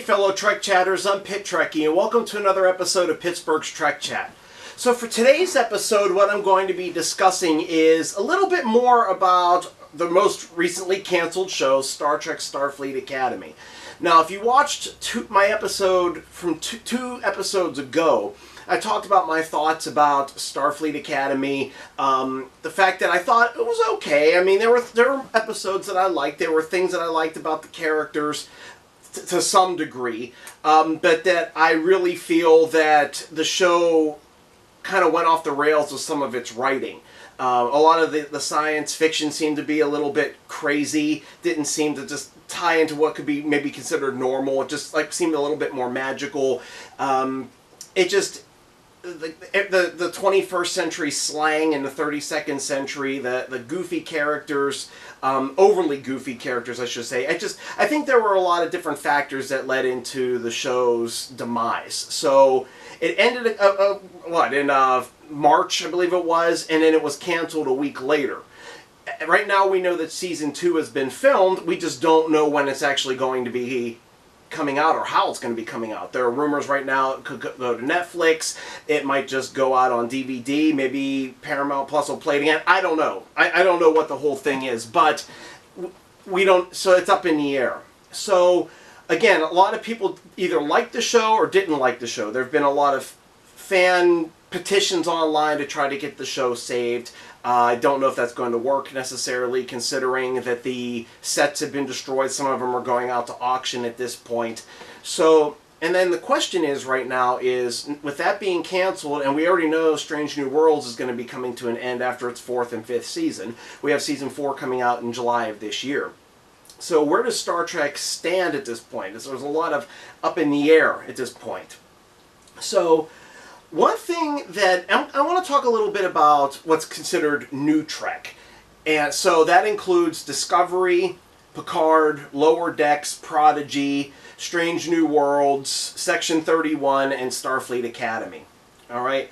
fellow Trek Chatters, I'm Pit Trekkie, and welcome to another episode of Pittsburgh's Trek Chat. So for today's episode, what I'm going to be discussing is a little bit more about the most recently canceled show, Star Trek Starfleet Academy. Now, if you watched my episode from two episodes ago, I talked about my thoughts about Starfleet Academy, the fact that I thought it was okay. I mean, there were episodes that I liked, there were things that I liked about the characters, to some degree, but that I really feel that the show kind of went off the rails with some of its writing. A lot of the science fiction seemed to be a little bit crazy, didn't seem to just tie into what could be maybe considered normal. It just seemed a little bit more magical. It just... The 21st century slang in the 32nd century, the goofy characters, overly goofy characters, I should say. I think there were a lot of different factors that led into the show's demise. So it ended, in March, I believe it was, and then it was canceled a week later. Right now we know that season 2 has been filmed. We just don't know when it's actually going to be coming out or how it's going to be coming out. There are rumors right now it could go to Netflix. It might just go out on DVD. Maybe Paramount Plus will play it again. I don't know. I don't know what the whole thing is, but we don't. So it's up in the air. So again, a lot of people either liked the show or didn't like the show. There have been a lot of fan petitions online to try to get the show saved. I don't know if that's going to work necessarily, considering that the sets have been destroyed. Some of them are going out to auction at this point. So, and then the question is right now is, with that being canceled, and we already know Strange New Worlds is going to be coming to an end after its 4th and 5th season. We have season 4 coming out in July of this year. So where does Star Trek stand at this point? There's a lot of up in the air at this point. So one thing that I want to talk a little bit about what's considered new Trek. And so that includes Discovery, Picard, Lower Decks, Prodigy, Strange New Worlds, Section 31, and Starfleet Academy. All right.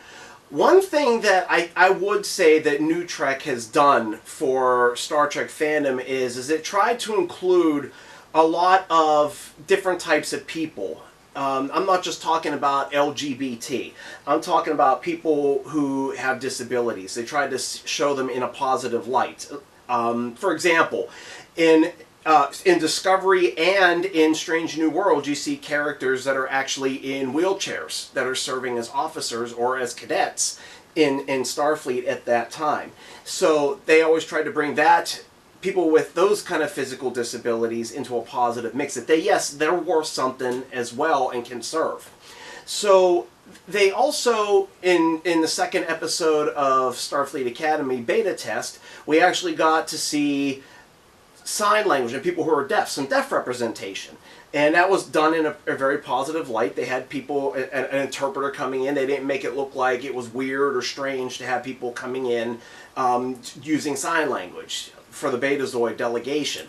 One thing that I would say that new Trek has done for Star Trek fandom is it tried to include a lot of different types of people. I'm not just talking about LGBT. I'm talking about people who have disabilities. They tried to show them in a positive light. For example, in Discovery and in Strange New Worlds, you see characters that are actually in wheelchairs that are serving as officers or as cadets in Starfleet at that time. So they always tried to bring that, people with those kind of physical disabilities, into a positive mix, that they're worth something as well and can serve. So they also, in the second episode of Starfleet Academy beta test, we actually got to see sign language and people who are deaf, some deaf representation. And that was done in a very positive light. They had people, an interpreter coming in. They didn't make it look like it was weird or strange to have people coming in using sign language for the Betazoid delegation.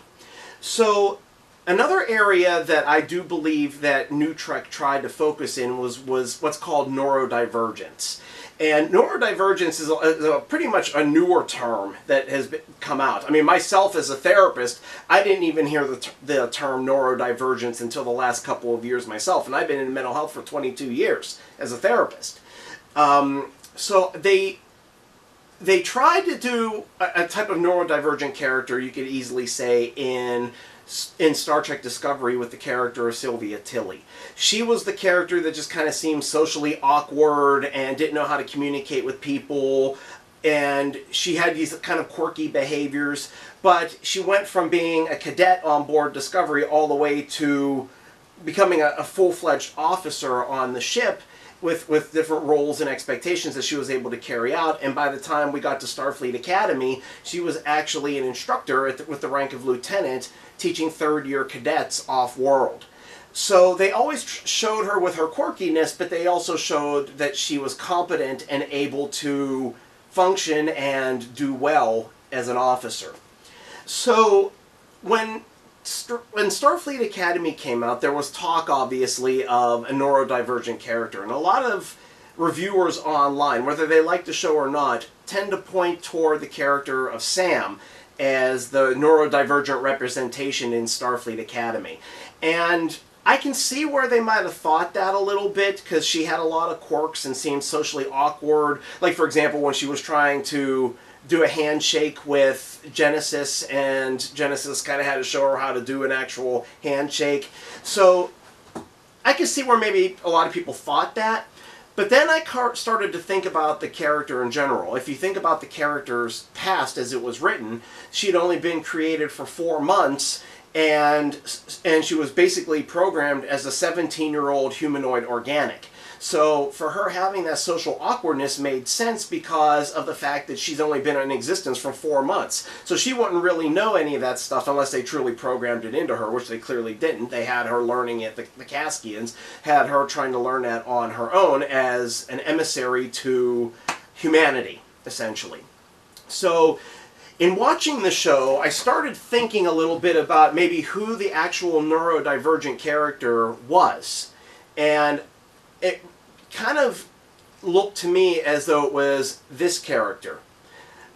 So another area that I do believe that New Trek tried to focus in was what's called neurodivergence. And neurodivergence is pretty much a newer term that has come out. I mean, myself as a therapist, I didn't even hear the term neurodivergence until the last couple of years myself, and I've been in mental health for 22 years as a therapist. So they tried to do a type of neurodivergent character, you could easily say, in Star Trek Discovery with the character of Sylvia Tilly. She was the character that just kind of seemed socially awkward and didn't know how to communicate with people, and she had these kind of quirky behaviors, but she went from being a cadet on board Discovery all the way to becoming a full-fledged officer on the ship, with different roles and expectations that she was able to carry out. And by the time we got to Starfleet Academy, she was actually an instructor with the rank of lieutenant, teaching third-year cadets off-world. So they always showed her with her quirkiness, but they also showed that she was competent and able to function and do well as an officer. So when Starfleet Academy came out, there was talk, obviously, of a neurodivergent character. And a lot of reviewers online, whether they like the show or not, tend to point toward the character of Sam as the neurodivergent representation in Starfleet Academy. And I can see where they might have thought that a little bit, because she had a lot of quirks and seemed socially awkward. Like, for example, when she was trying to do a handshake with Genesis, and Genesis kind of had to show her how to do an actual handshake. So I can see where maybe a lot of people thought that. But then I started to think about the character in general. If you think about the character's past as it was written, she'd only been created for 4 months, and she was basically programmed as a 17-year-old humanoid organic. So for her, having that social awkwardness made sense because of the fact that she's only been in existence for 4 months. So she wouldn't really know any of that stuff unless they truly programmed it into her, which they clearly didn't. They had her learning it. The Caskians had her trying to learn that on her own as an emissary to humanity, essentially. So in watching the show, I started thinking a little bit about maybe who the actual neurodivergent character was. And it kind of looked to me as though it was this character.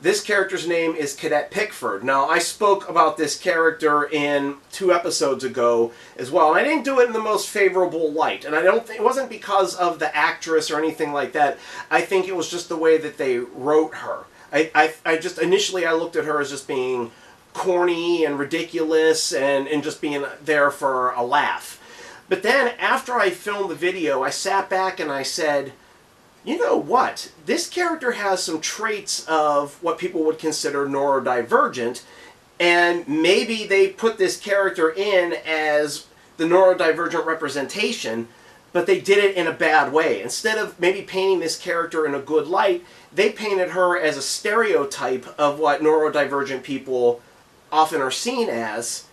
This character's name is Cadet Pickford. Now, I spoke about this character in 2 episodes ago as well, and I didn't do it in the most favorable light. And I don't think it wasn't because of the actress or anything like that. I think it was just the way that they wrote her. I just initially I looked at her as just being corny and ridiculous and just being there for a laugh. But then, after I filmed the video, I sat back and I said, you know what? This character has some traits of what people would consider neurodivergent, and maybe they put this character in as the neurodivergent representation, but they did it in a bad way. Instead of maybe painting this character in a good light, they painted her as a stereotype of what neurodivergent people often are seen as,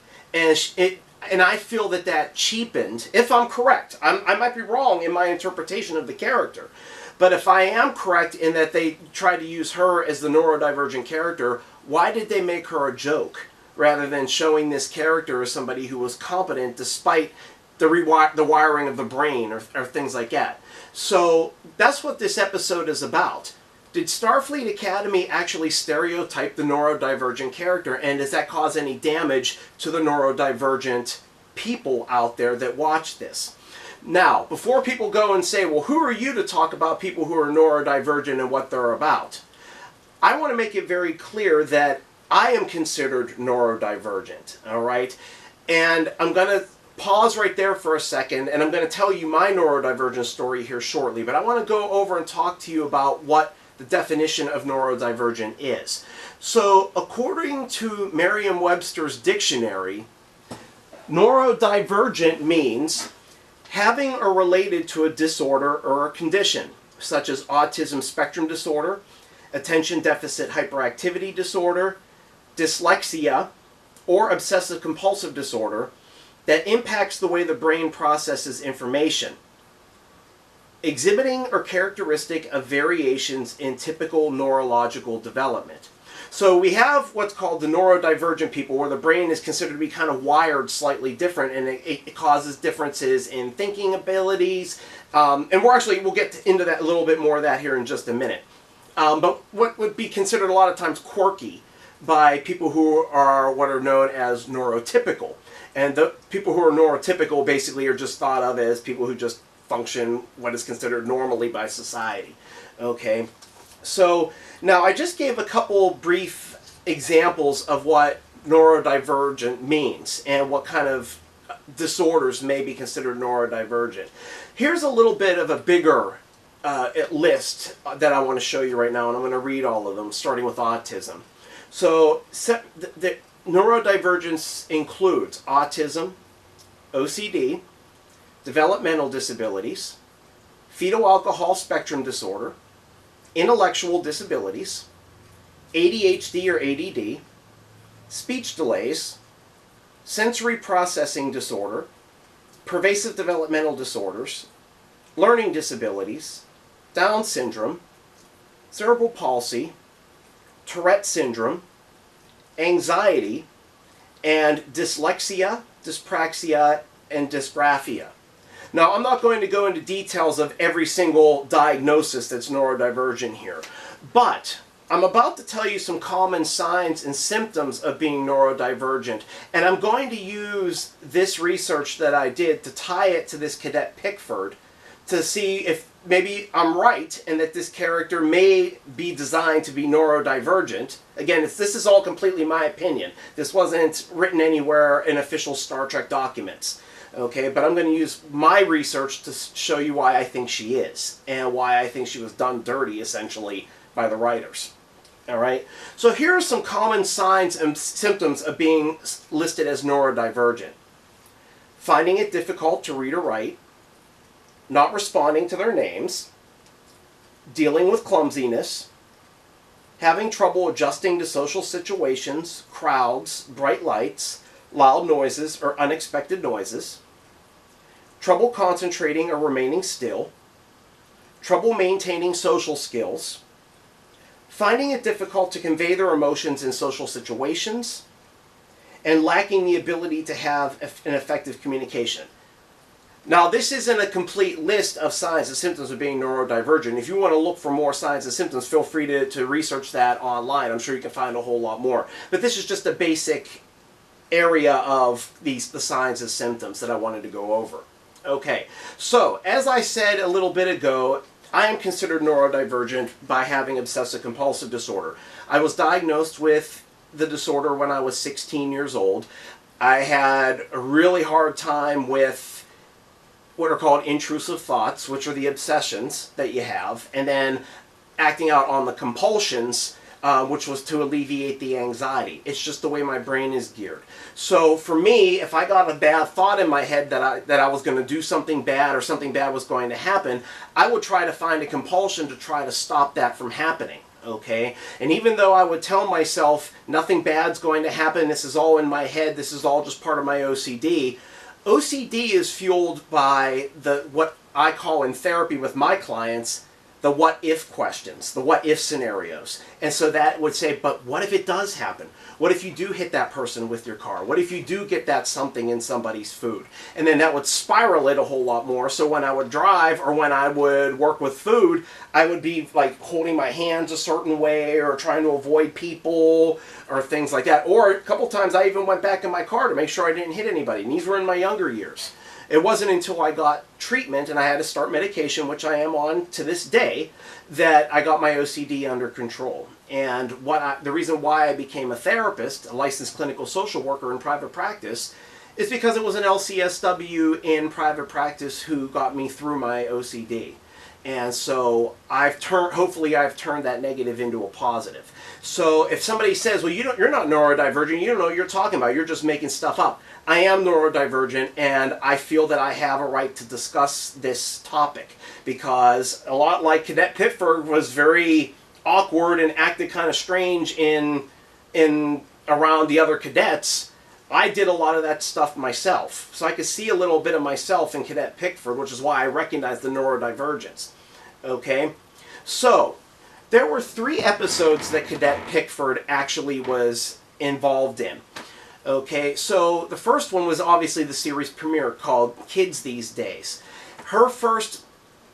and I feel that that cheapened, if I'm correct. I might be wrong in my interpretation of the character. But if I am correct in that they tried to use her as the neurodivergent character, why did they make her a joke rather than showing this character as somebody who was competent despite the wiring of the brain or things like that? So that's what this episode is about. Did Starfleet Academy actually stereotype the neurodivergent character, and does that cause any damage to the neurodivergent people out there that watch this? Now, before people go and say, well, who are you to talk about people who are neurodivergent and what they're about? I want to make it very clear that I am considered neurodivergent, all right? And I'm going to pause right there for a second, and I'm going to tell you my neurodivergent story here shortly, but I want to go over and talk to you about what the definition of neurodivergent is. So, according to Merriam-Webster's dictionary, neurodivergent means having or related to a disorder or a condition, such as autism spectrum disorder, attention deficit hyperactivity disorder, dyslexia, or obsessive compulsive disorder that impacts the way the brain processes information, exhibiting or characteristic of variations in typical neurological development. So we have what's called the neurodivergent people, where the brain is considered to be kind of wired slightly different, and it causes differences in thinking abilities. And we'll get into that a little bit more of that here in just a minute. But what would be considered a lot of times quirky by people who are what are known as neurotypical. And the people who are neurotypical basically are just thought of as people who just function what is considered normally by society. Okay, so now I just gave a couple brief examples of what neurodivergent means and what kind of disorders may be considered neurodivergent. Here's a little bit of a bigger list that I want to show you right now, and I'm going to read all of them, starting with autism. So the neurodivergence includes autism, OCD, developmental disabilities, fetal alcohol spectrum disorder, intellectual disabilities, ADHD or ADD, speech delays, sensory processing disorder, pervasive developmental disorders, learning disabilities, Down syndrome, cerebral palsy, Tourette syndrome, anxiety, and dyslexia, dyspraxia, and dysgraphia. Now, I'm not going to go into details of every single diagnosis that's neurodivergent here, but I'm about to tell you some common signs and symptoms of being neurodivergent, and I'm going to use this research that I did to tie it to this cadet Pickford to see if maybe I'm right and that this character may be designed to be neurodivergent. Again, this is all completely my opinion. This wasn't written anywhere in official Star Trek documents. Okay, but I'm going to use my research to show you why I think she is and why I think she was done dirty, essentially, by the writers. All right, so here are some common signs and symptoms of being listed as neurodivergent. Finding it difficult to read or write, not responding to their names, dealing with clumsiness, having trouble adjusting to social situations, crowds, bright lights, loud noises, or unexpected noises, trouble concentrating or remaining still, trouble maintaining social skills, finding it difficult to convey their emotions in social situations, and lacking the ability to have an effective communication. Now, this isn't a complete list of signs and symptoms of being neurodivergent. If you want to look for more signs and symptoms, feel free to research that online. I'm sure you can find a whole lot more. But this is just a basic area of the signs and symptoms that I wanted to go over. Okay, so as I said a little bit ago, I am considered neurodivergent by having obsessive-compulsive disorder. I was diagnosed with the disorder when I was 16 years old. I had a really hard time with what are called intrusive thoughts, which are the obsessions that you have, and then acting out on the compulsions, which was to alleviate the anxiety. It's just the way my brain is geared. So for me, if I got a bad thought in my head that I was going to do something bad or something bad was going to happen, I would try to find a compulsion to try to stop that from happening. Okay? And even though I would tell myself nothing bad's going to happen, this is all in my head, this is all just part of my OCD, OCD is fueled by what I call in therapy with my clients, the what-if questions, the what-if scenarios. And so that would say, but what if it does happen? What if you do hit that person with your car? What if you do get that something in somebody's food? And then that would spiral it a whole lot more. So when I would drive or when I would work with food, I would be like holding my hands a certain way or trying to avoid people or things like that. Or a couple times I even went back in my car to make sure I didn't hit anybody. And these were in my younger years. It wasn't until I got treatment and I had to start medication, which I am on to this day, that I got my OCD under control. And the reason why I became a therapist, a licensed clinical social worker in private practice, is because it was an LCSW in private practice who got me through my OCD. And so hopefully I've turned that negative into a positive. So if somebody says, well, you're not neurodivergent, you don't know what you're talking about, you're just making stuff up. I am neurodivergent, and I feel that I have a right to discuss this topic because a lot like Cadet Pittsburgh was very awkward and acted kind of strange in around the other cadets. I did a lot of that stuff myself. So I could see a little bit of myself in Cadet Pickford, which is why I recognize the neurodivergence. Okay? So, there were 3 episodes that Cadet Pickford actually was involved in. Okay, so the first one was obviously the series premiere called Kids These Days. Her first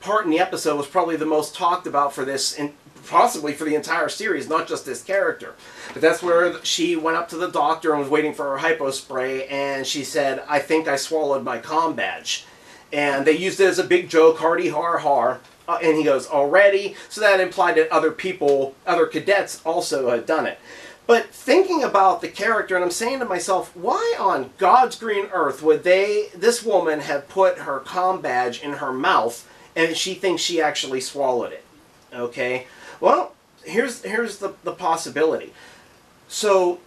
part in the episode was probably the most talked about for this, and possibly for the entire series, not just this character. But that's where she went up to the doctor and was waiting for her hypo spray, and she said, I think I swallowed my comm badge. And they used it as a big joke, hardy har har. And he goes, already? So that implied that other cadets also had done it. But thinking about the character, and I'm saying to myself, why on God's green earth would this woman have put her comm badge in her mouth and she thinks she actually swallowed it? Okay? Well, here's the possibility. So,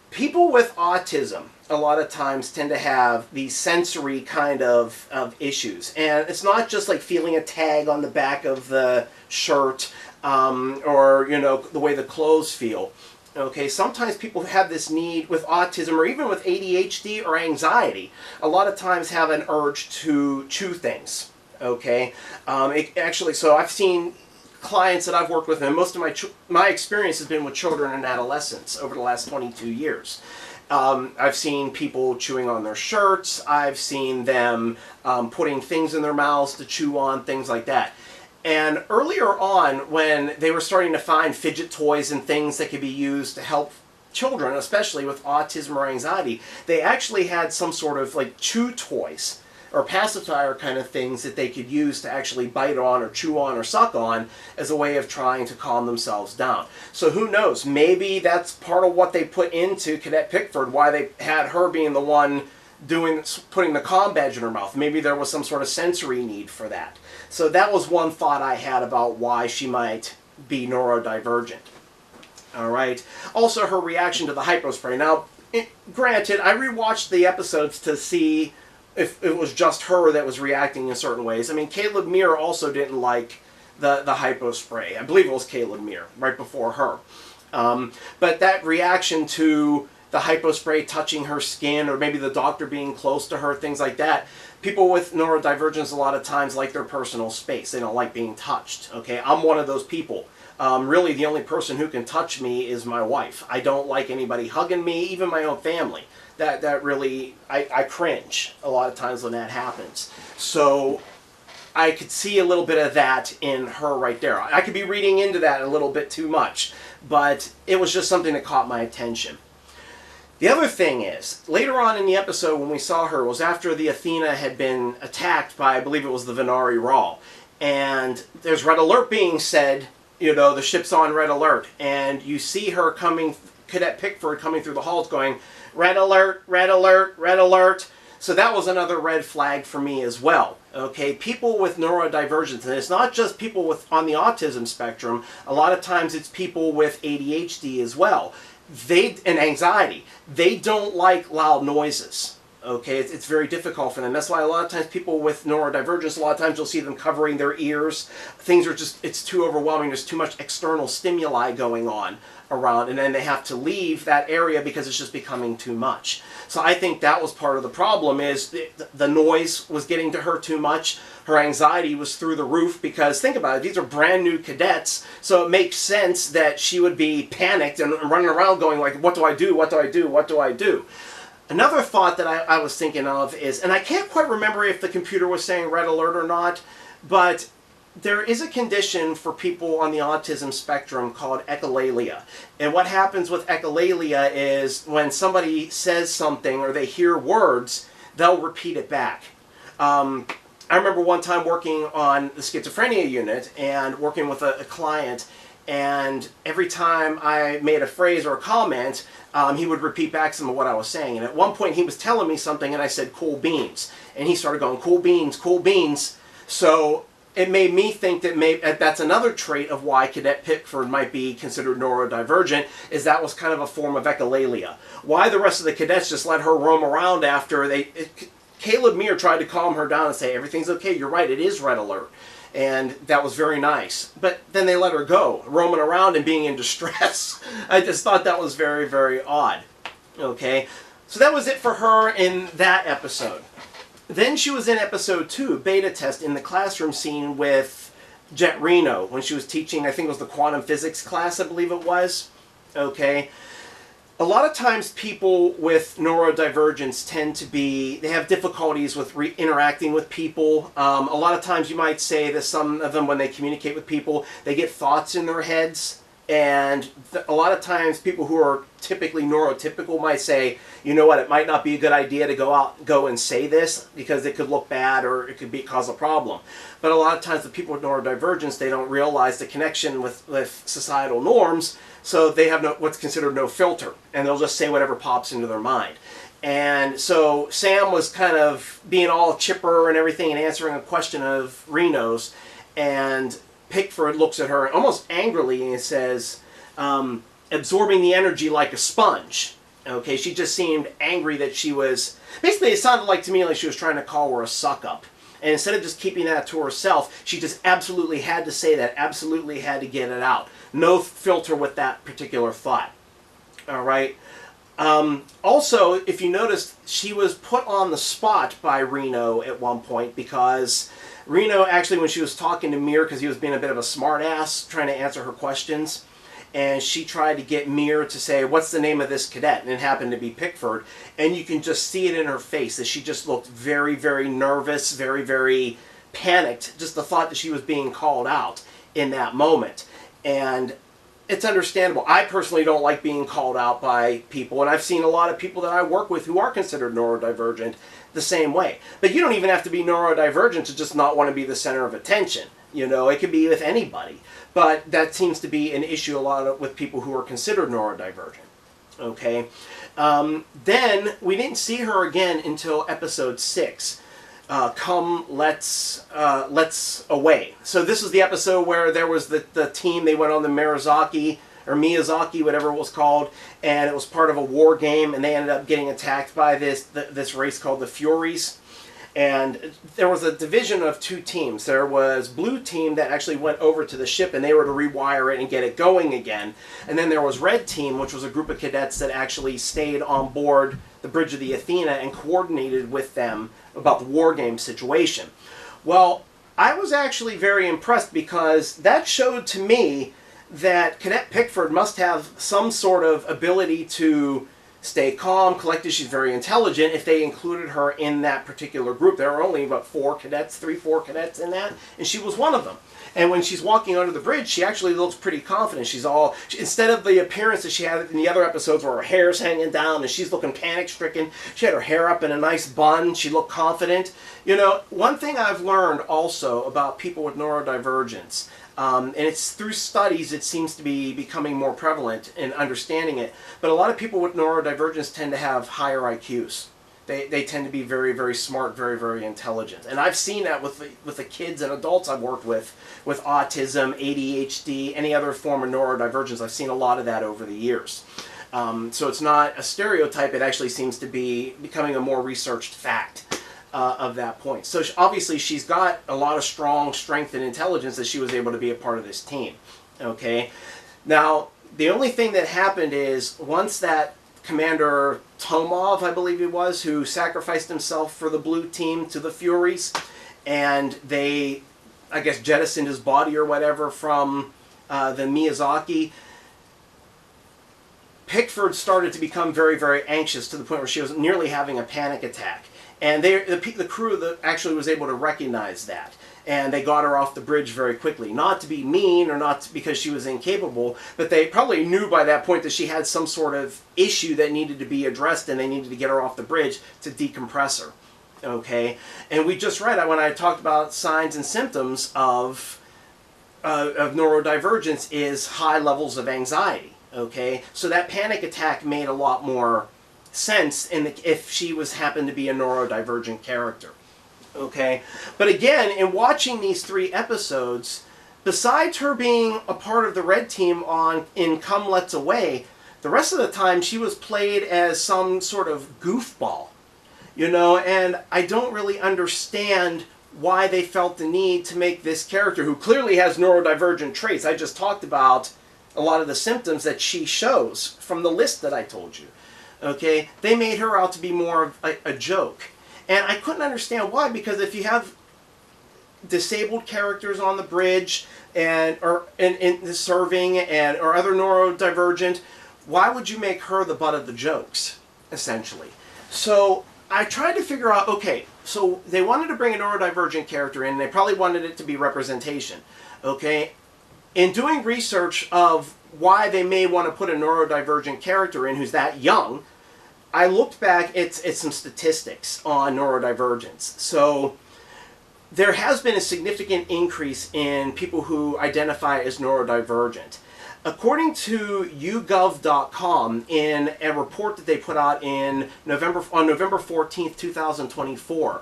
people with autism a lot of times tend to have these sensory kind of issues. And it's not just like feeling a tag on the back of the shirt or, the way the clothes feel. Okay, sometimes people have this need with autism or even with ADHD or anxiety, a lot of times have an urge to chew things. Okay, so I've seen clients that I've worked with, and most of my experience has been with children and adolescents over the last 22 years. I've seen people chewing on their shirts. I've seen them putting things in their mouths to chew on, things like that. And earlier on, when they were starting to find fidget toys and things that could be used to help children, especially with autism or anxiety, they actually had some sort of like chew toys or pacifier kind of things that they could use to actually bite on or chew on or suck on as a way of trying to calm themselves down. So who knows, maybe that's part of what they put into Cadet Pickford, why they had her being the one putting the comm badge in her mouth. Maybe there was some sort of sensory need for that. So that was one thought I had about why she might be neurodivergent. All right. Also, her reaction to the hypospray. Now, granted, I rewatched the episodes to see if it was just her that was reacting in certain ways. I mean, Caleb Muir also didn't like the hypospray. I believe it was Caleb Muir right before her. But that reaction to the hypospray touching her skin, or maybe the doctor being close to her, things like that. People with neurodivergence a lot of times like their personal space. They don't like being touched. Okay, I'm one of those people. Really, the only person who can touch me is my wife. I don't like anybody hugging me, even my own family. That really, I cringe a lot of times when that happens. So I could see a little bit of that in her right there. I could be reading into that a little bit too much, but it was just something that caught my attention. The other thing is, later on in the episode when we saw her was after the Athena had been attacked by, I believe it was the Venari Raw. And there's red alert being said, you know, the ship's on red alert. And you see her coming, Cadet Pickford coming through the halls going, red alert, red alert, red alert. So that was another red flag for me as well. Okay, people with neurodivergence, and it's not just people with on the autism spectrum, a lot of times it's people with ADHD as well. And anxiety, they don't like loud noises. Okay, it's very difficult for them. That's why a lot of times people with neurodivergence, a lot of times you'll see them covering their ears. Things are just, it's too overwhelming. There's too much external stimuli going on around, and then they have to leave that area because it's just becoming too much. So I think that was part of the problem, is the noise was getting to her too much. Her anxiety was through the roof because, think about it, these are brand new cadets, so it makes sense that she would be panicked and running around going like, what do I do, what do I do, what do I do? Another thought that I was thinking of is, and I can't quite remember if the computer was saying red alert or not, but there is a condition for people on the autism spectrum called echolalia. And what happens with echolalia is when somebody says something or they hear words, they'll repeat it back. I remember one time working on the schizophrenia unit and working with a client, and every time I made a phrase or a comment, he would repeat back some of what I was saying. And at one point he was telling me something and I said, cool beans. And he started going, cool beans, cool beans. So it made me think that maybe that's another trait of why Cadet Pickford might be considered neurodivergent, is that was kind of a form of echolalia. Why the rest of the cadets just let her roam around after Caleb Muir tried to calm her down and say, everything's okay, you're right, it is red alert. And that was very nice. But then they let her go, roaming around and being in distress. I just thought that was very, very odd. Okay, so that was it for her in that episode. Then she was in episode 2, beta test, in the classroom scene with Jet Reno when she was teaching, I think it was the quantum physics class, I believe it was. Okay. A lot of times people with neurodivergence tend to be, they have difficulties with interacting with people. A lot of times you might say that some of them, when they communicate with people, they get thoughts in their heads. And a lot of times people who are typically neurotypical might say, you know what, it might not be a good idea to go and say this because it could look bad or it could cause a problem. But a lot of times the people with neurodivergence, they don't realize the connection with societal norms, so they have what's considered no filter, and they'll just say whatever pops into their mind. And so Sam was kind of being all chipper and everything and answering a question of Reno's, and Pickford looks at her almost angrily and says, absorbing the energy like a sponge. Okay, she just seemed angry that she was, basically it sounded like to me like she was trying to call her a suck-up. And instead of just keeping that to herself, she just absolutely had to say that, absolutely had to get it out. No filter with that particular thought. All right. Also, if you noticed, she was put on the spot by Reno at one point because Reno actually, when she was talking to Mir, because he was being a bit of a smart ass trying to answer her questions, and she tried to get Mir to say, what's the name of this cadet? And it happened to be Pickford. And you can just see it in her face that she just looked very, very nervous, very, very panicked, just the thought that she was being called out in that moment. And it's understandable. I personally don't like being called out by people, and I've seen a lot of people that I work with who are considered neurodivergent the same way. But you don't even have to be neurodivergent to just not want to be the center of attention. You know, it could be with anybody. But that seems to be an issue a lot with people who are considered neurodivergent. Okay. Then we didn't see her again until episode 6. Come Let's Away. So this was the episode where there was the team, they went on the Miyazaki, whatever it was called, and it was part of a war game, and they ended up getting attacked by this race called the Furies. And there was a division of 2 teams. There was blue team that actually went over to the ship, and they were to rewire it and get it going again. And then there was red team, which was a group of cadets that actually stayed on board the bridge of the Athena and coordinated with them about the war game situation. Well, I was actually very impressed because that showed to me that Cadet Pickford must have some sort of ability to stay calm, collected. She's very intelligent if they included her in that particular group. There were only about 4 cadets in that, and she was one of them. And when she's walking under the bridge, she actually looks pretty confident. Instead of the appearance that she had in the other episodes where her hair's hanging down and she's looking panic-stricken, she had her hair up in a nice bun, she looked confident. You know, one thing I've learned also about people with neurodivergence, and it's through studies it seems to be becoming more prevalent in understanding it, but a lot of people with neurodivergence tend to have higher IQs. They tend to be very, very smart, very, very intelligent. And I've seen that with the kids and adults I've worked with autism, ADHD, any other form of neurodivergence. I've seen a lot of that over the years. So it's not a stereotype, it actually seems to be becoming a more researched fact of that point. So obviously she's got a lot of strong strength and intelligence that she was able to be a part of this team. Okay? Now, the only thing that happened is once that Commander Tomov, I believe he was, who sacrificed himself for the blue team to the Furies, and they, I guess, jettisoned his body or whatever from the Miyazaki, Pickford started to become very, very anxious to the point where she was nearly having a panic attack. And the crew actually was able to recognize that. And they got her off the bridge very quickly. Not to be mean or not because she was incapable, but they probably knew by that point that she had some sort of issue that needed to be addressed and they needed to get her off the bridge to decompress her. Okay? And we just read, when I talked about signs and symptoms of neurodivergence is high levels of anxiety. Okay? So that panic attack made a lot more sense if she happened to be a neurodivergent character. Okay, but again, in watching these 3 episodes, besides her being a part of the red team in Come Let's Away, the rest of the time she was played as some sort of goofball, you know, and I don't really understand why they felt the need to make this character, who clearly has neurodivergent traits. I just talked about a lot of the symptoms that she shows from the list that I told you. Okay, they made her out to be more of a joke. And I couldn't understand why, because if you have disabled characters on the bridge or in serving or other neurodivergent, why would you make her the butt of the jokes, essentially? So I tried to figure out, okay, so they wanted to bring a neurodivergent character in, and they probably wanted it to be representation. Okay? In doing research of why they may want to put a neurodivergent character in who's that young, I looked back at some statistics on neurodivergence. So there has been a significant increase in people who identify as neurodivergent. According to YouGov.com, in a report that they put out on November 14th, 2024,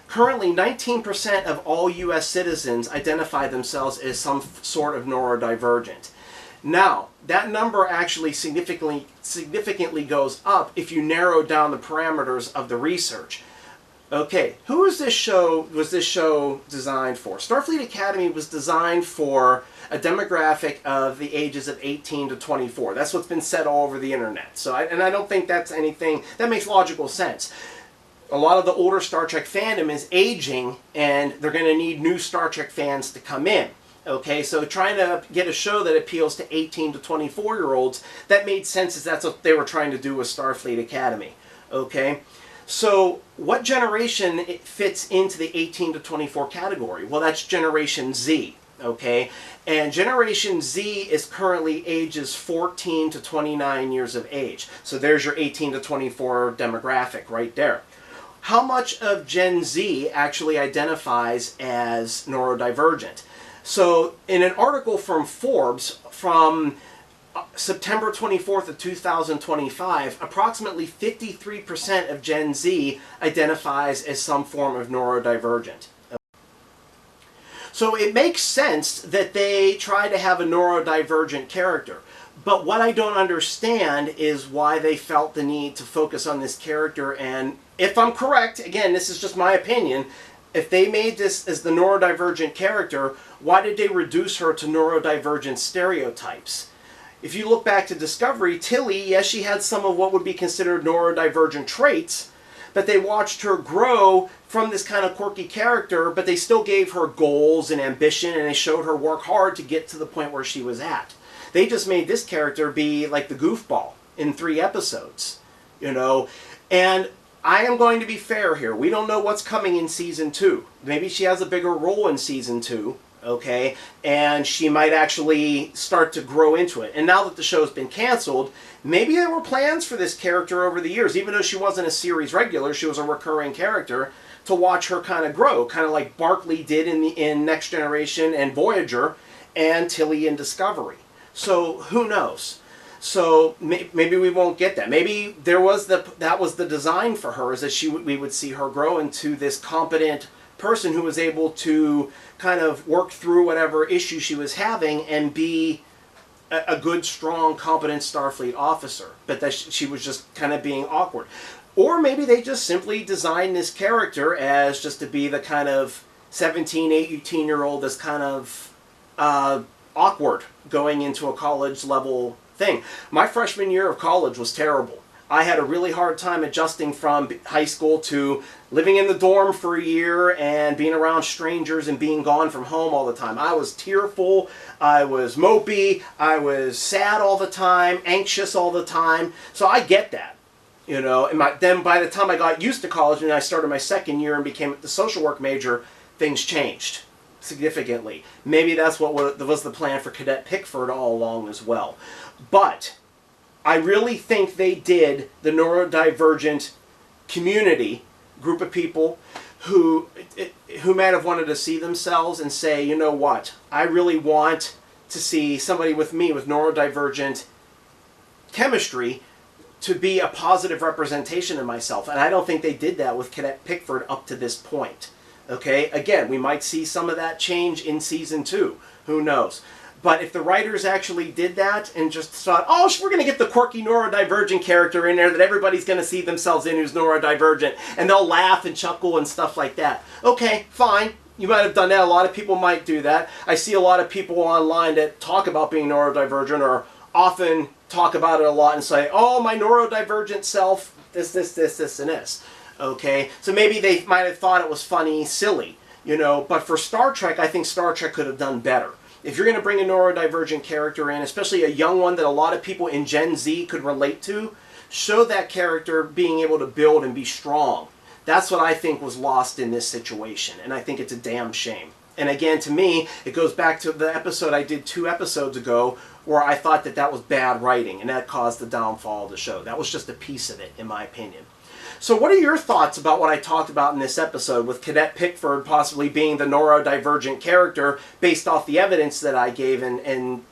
currently 19% of all U.S. citizens identify themselves as some sort of neurodivergent. Now, that number actually significantly goes up if you narrow down the parameters of the research. Okay, who was this show designed for? Starfleet Academy was designed for a demographic of the ages of 18 to 24. That's what's been said all over the internet. So, I don't think that's anything that makes logical sense. A lot of the older Star Trek fandom is aging, and they're going to need new Star Trek fans to come in. Okay, so trying to get a show that appeals to 18 to 24-year-olds, that made sense, as that's what they were trying to do with Starfleet Academy. Okay, So what generation it fits into the 18 to 24 category? Well, that's Generation Z, okay? And Generation Z is currently ages 14 to 29 years of age. So there's your 18 to 24 demographic right there. How much of Gen Z actually identifies as neurodivergent? So in an article from Forbes from September 24th of 2025, approximately 53% of Gen Z identifies as some form of neurodivergent. So it makes sense that they try to have a neurodivergent character. But what I don't understand is why they felt the need to focus on this character. And if I'm correct, again, this is just my opinion, if they made this as the neurodivergent character, why did they reduce her to neurodivergent stereotypes? If you look back to Discovery, Tilly, yes, she had some of what would be considered neurodivergent traits, but they watched her grow from this kind of quirky character, but they still gave her goals and ambition, and they showed her work hard to get to the point where she was at. They just made this character be like the goofball in 3 episodes, you know. And I am going to be fair here. We don't know what's coming in Season 2. Maybe she has a bigger role in Season 2. Okay, and she might actually start to grow into it. And now that the show's been canceled, maybe there were plans for this character over the years, even though she wasn't a series regular, she was a recurring character, to watch her kind of grow, kind of like Barkley did in Next Generation and Voyager, and Tilly in Discovery. So who knows? So maybe we won't get that. Maybe that was the design for her, is that we would see her grow into this competent person who was able to kind of work through whatever issue she was having and be a good, strong, competent Starfleet officer, but that she was just kind of being awkward. Or maybe they just simply designed this character as just to be the kind of 17, 18-year-old that's kind of awkward going into a college level thing. My freshman year of college was terrible. I had a really hard time adjusting from high school to living in the dorm for a year and being around strangers and being gone from home all the time. I was tearful, I was mopey, I was sad all the time, anxious all the time. So I get that, you know. And then by the time I got used to college and I started my second year and became the social work major, things changed significantly. Maybe that's what was the plan for Cadet Pickford all along as well. But I really think they did the neurodivergent community, group of people who might have wanted to see themselves and say, you know what, I really want to see somebody with me with neurodivergent chemistry to be a positive representation of myself. And I don't think they did that with Cadet Pickford up to this point. Okay, again, we might see some of that change in Season 2. Who knows? But if the writers actually did that and just thought, oh, we're going to get the quirky neurodivergent character in there that everybody's going to see themselves in who's neurodivergent, and they'll laugh and chuckle and stuff like that. Okay, fine. You might have done that. A lot of people might do that. I see a lot of people online that talk about being neurodivergent or often talk about it a lot and say, oh, my neurodivergent self, this, and this. Okay, so maybe they might have thought it was funny, silly, you know, but for Star Trek, I think Star Trek could have done better. If you're going to bring a neurodivergent character in, especially a young one that a lot of people in Gen Z could relate to, show that character being able to build and be strong. That's what I think was lost in this situation, and I think it's a damn shame. And again, to me, it goes back to the episode I did 2 episodes ago where I thought that was bad writing, and that caused the downfall of the show. That was just a piece of it, in my opinion. So what are your thoughts about what I talked about in this episode with Cadet Pickford possibly being the neurodivergent character based off the evidence that I gave? And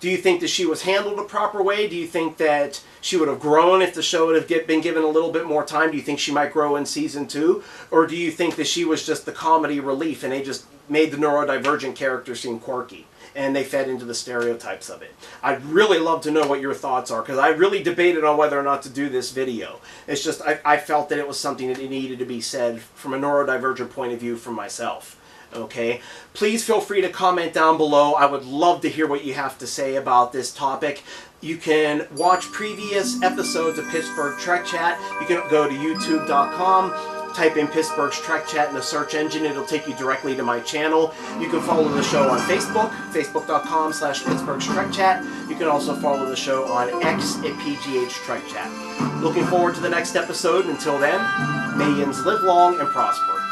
do you think that she was handled a proper way? Do you think that she would have grown if the show would have been given a little bit more time? Do you think she might grow in Season 2? Or do you think that she was just the comedy relief and they just made the neurodivergent character seem quirky and they fed into the stereotypes of it? I'd really love to know what your thoughts are, because I really debated on whether or not to do this video. It's just I felt that it was something that needed to be said from a neurodivergent point of view from myself. Okay, please feel free to comment down below. I would love to hear what you have to say about this topic. You can watch previous episodes of Pittsburgh Trek Chat. You can go to youtube.com type in Pittsburgh's Trek Chat in the search engine. It'll take you directly to my channel. You can follow the show on Facebook, facebook.com/Pittsburgh's Trek Chat. You can also follow the show on X at PGH Trek Chat. Looking forward to the next episode. Until then, may yins live long and prosper.